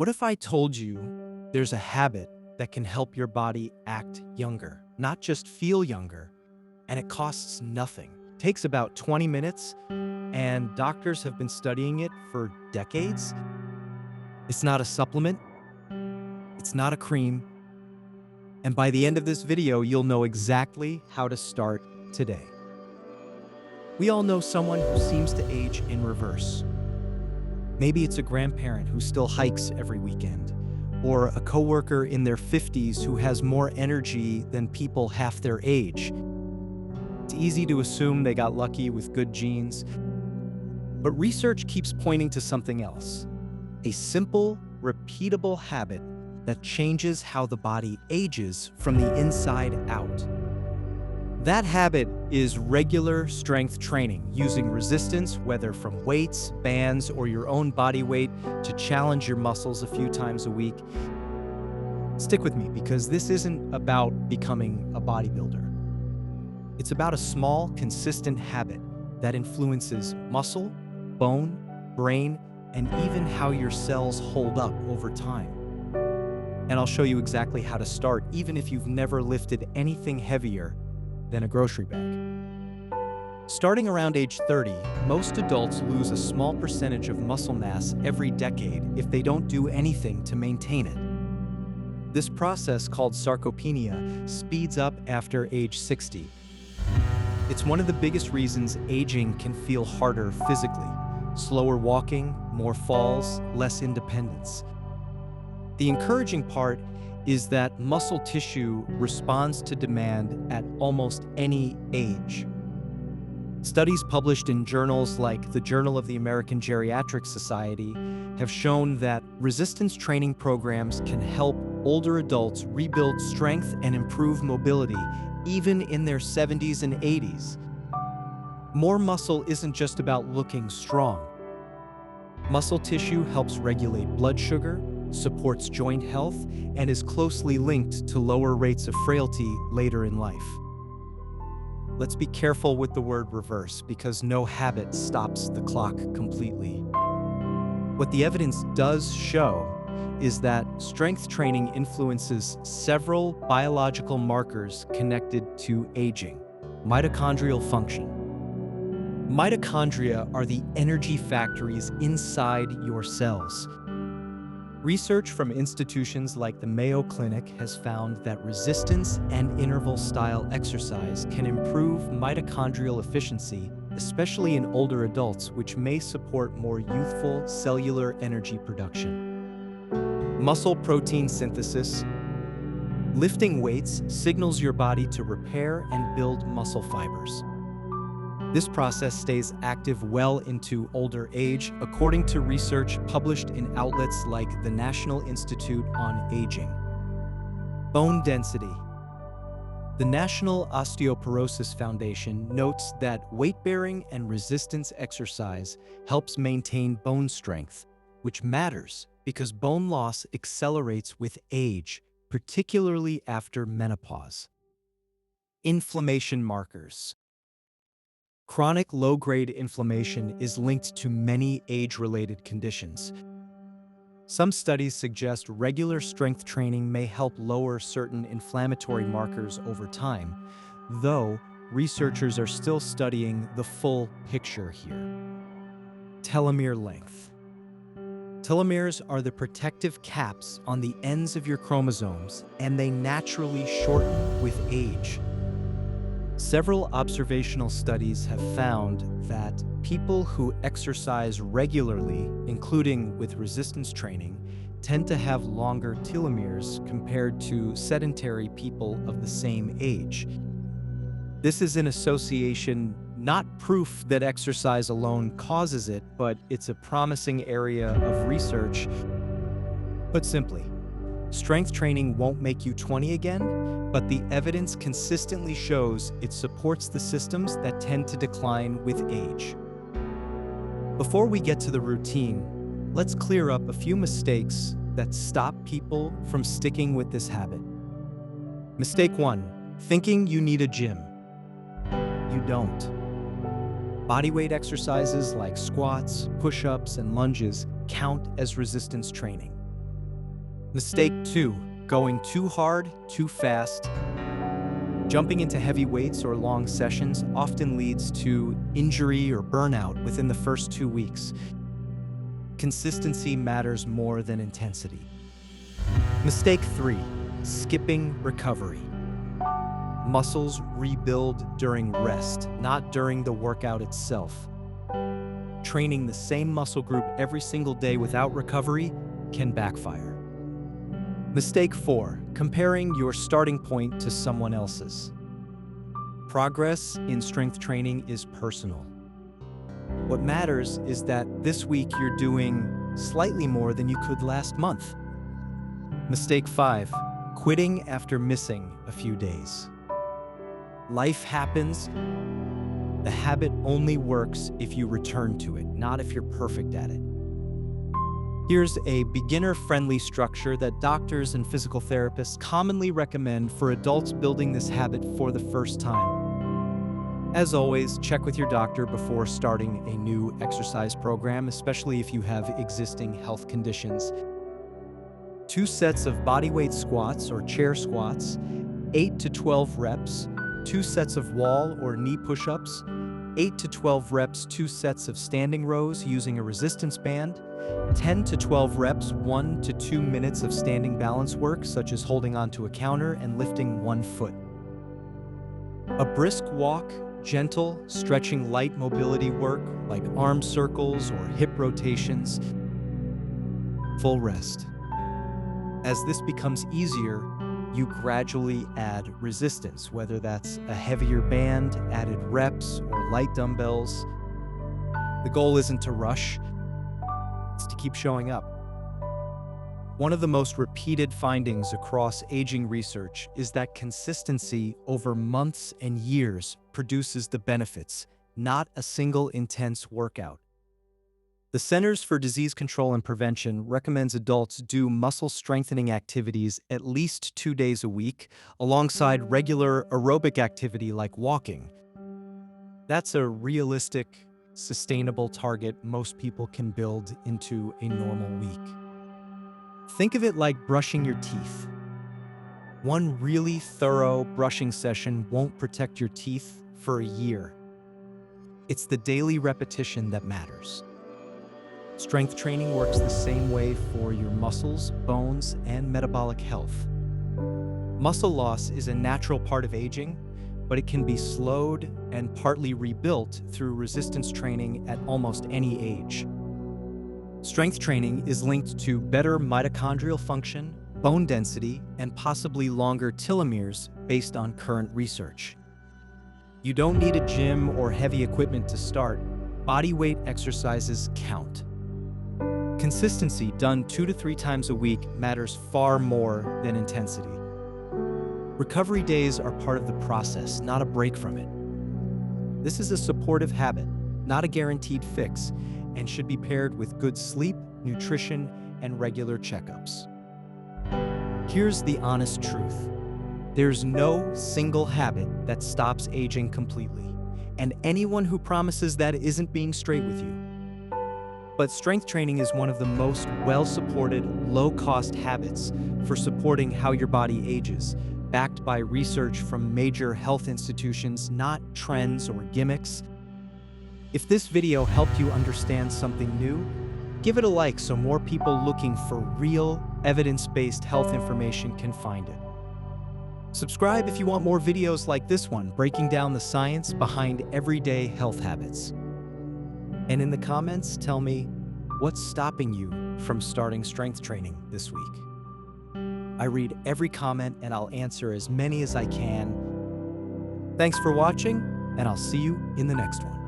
What if I told you there's a habit that can help your body act younger, not just feel younger, and it costs nothing? Takes about 20 minutes, and doctors have been studying it for decades. It's not a supplement, it's not a cream, and by the end of this video, you'll know exactly how to start today. We all know someone who seems to age in reverse. Maybe it's a grandparent who still hikes every weekend, or a coworker in their 50s who has more energy than people half their age. It's easy to assume they got lucky with good genes, but research keeps pointing to something else. A simple, repeatable habit that changes how the body ages from the inside out. That habit is regular strength training, using resistance, whether from weights, bands, or your own body weight, to challenge your muscles a few times a week. Stick with me, because this isn't about becoming a bodybuilder. It's about a small, consistent habit that influences muscle, bone, brain, and even how your cells hold up over time. And I'll show you exactly how to start, even if you've never lifted anything heavier than a grocery bag. Starting around age 30, most adults lose a small percentage of muscle mass every decade if they don't do anything to maintain it. This process, called sarcopenia, speeds up after age 60. It's one of the biggest reasons aging can feel harder physically. Slower walking, more falls, less independence. The encouraging part is that muscle tissue responds to demand at almost any age. Studies published in journals like the Journal of the American Geriatric Society have shown that resistance training programs can help older adults rebuild strength and improve mobility, even in their 70s and 80s. More muscle isn't just about looking strong. Muscle tissue helps regulate blood sugar, supports joint health, and is closely linked to lower rates of frailty later in life. Let's be careful with the word reverse, because no habit stops the clock completely. What the evidence does show is that strength training influences several biological markers connected to aging. Mitochondrial function. Mitochondria are the energy factories inside your cells. Research from institutions like the Mayo Clinic has found that resistance and interval-style exercise can improve mitochondrial efficiency, especially in older adults, which may support more youthful cellular energy production. Muscle protein synthesis. Lifting weights signals your body to repair and build muscle fibers. This process stays active well into older age, according to research published in outlets like the National Institute on Aging. Bone density. The National Osteoporosis Foundation notes that weight-bearing and resistance exercise helps maintain bone strength, which matters because bone loss accelerates with age, particularly after menopause. Inflammation markers. Chronic low-grade inflammation is linked to many age-related conditions. Some studies suggest regular strength training may help lower certain inflammatory markers over time, though researchers are still studying the full picture here. Telomere length. Telomeres are the protective caps on the ends of your chromosomes, and they naturally shorten with age. Several observational studies have found that people who exercise regularly, including with resistance training, tend to have longer telomeres compared to sedentary people of the same age. This is an association, not proof that exercise alone causes it, but it's a promising area of research. Put simply, strength training won't make you 20 again, but the evidence consistently shows it supports the systems that tend to decline with age. Before we get to the routine, let's clear up a few mistakes that stop people from sticking with this habit. Mistake 1, thinking you need a gym. You don't. Bodyweight exercises like squats, push-ups, and lunges count as resistance training. Mistake 2, going too hard, too fast. Jumping into heavy weights or long sessions often leads to injury or burnout within the first 2 weeks. Consistency matters more than intensity. Mistake 3, skipping recovery. Muscles rebuild during rest, not during the workout itself. Training the same muscle group every single day without recovery can backfire. Mistake 4, comparing your starting point to someone else's. Progress in strength training is personal. What matters is that this week you're doing slightly more than you could last month. Mistake 5, quitting after missing a few days. Life happens. The habit only works if you return to it, not if you're perfect at it. Here's a beginner-friendly structure that doctors and physical therapists commonly recommend for adults building this habit for the first time. As always, check with your doctor before starting a new exercise program, especially if you have existing health conditions. 2 sets of bodyweight squats or chair squats, 8 to 12 reps, 2 sets of wall or knee push-ups, 8 to 12 reps, 2 sets of standing rows using a resistance band, 10 to 12 reps, 1 to 2 minutes of standing balance work, such as holding onto a counter and lifting 1 foot. A brisk walk, gentle, stretching light mobility work like arm circles or hip rotations. Full rest. As this becomes easier, you gradually add resistance, whether that's a heavier band, added reps, or light dumbbells. The goal isn't to rush, it's to keep showing up. One of the most repeated findings across aging research is that consistency over months and years produces the benefits, not a single intense workout. The Centers for Disease Control and Prevention recommends adults do muscle strengthening activities at least 2 days a week, alongside regular aerobic activity like walking. That's a realistic, sustainable target most people can build into a normal week. Think of it like brushing your teeth. One really thorough brushing session won't protect your teeth for a year. It's the daily repetition that matters. Strength training works the same way for your muscles, bones, and metabolic health. Muscle loss is a natural part of aging, but it can be slowed and partly rebuilt through resistance training at almost any age. Strength training is linked to better mitochondrial function, bone density, and possibly longer telomeres based on current research. You don't need a gym or heavy equipment to start. Body weight exercises count. Consistency done 2 to 3 times a week matters far more than intensity. Recovery days are part of the process, not a break from it. This is a supportive habit, not a guaranteed fix, and should be paired with good sleep, nutrition, and regular checkups. Here's the honest truth. There's no single habit that stops aging completely, and anyone who promises that isn't being straight with you. But strength training is one of the most well-supported, low-cost habits for supporting how your body ages, backed by research from major health institutions, not trends or gimmicks. If this video helped you understand something new, give it a like so more people looking for real, evidence-based health information can find it. Subscribe if you want more videos like this one, breaking down the science behind everyday health habits. And in the comments, tell me, what's stopping you from starting strength training this week? I read every comment and I'll answer as many as I can. Thanks for watching, and I'll see you in the next one.